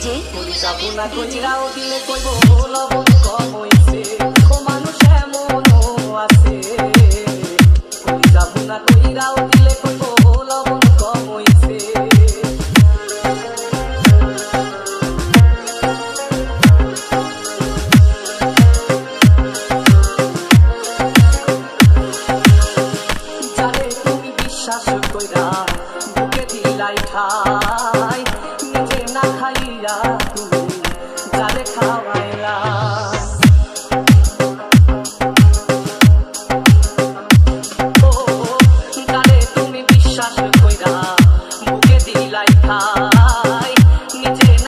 DJ যাবো না কইরাও দিলে কইব লবণ কম হইছে ও মানুষ এমনও আছে যাবো না কইরাও দিলে কইব লবণ কম হইছে যারে তুমি বিশ্বাস কইরা বুকে দিলাই ঠাই নিজে না খাইয়া তুমি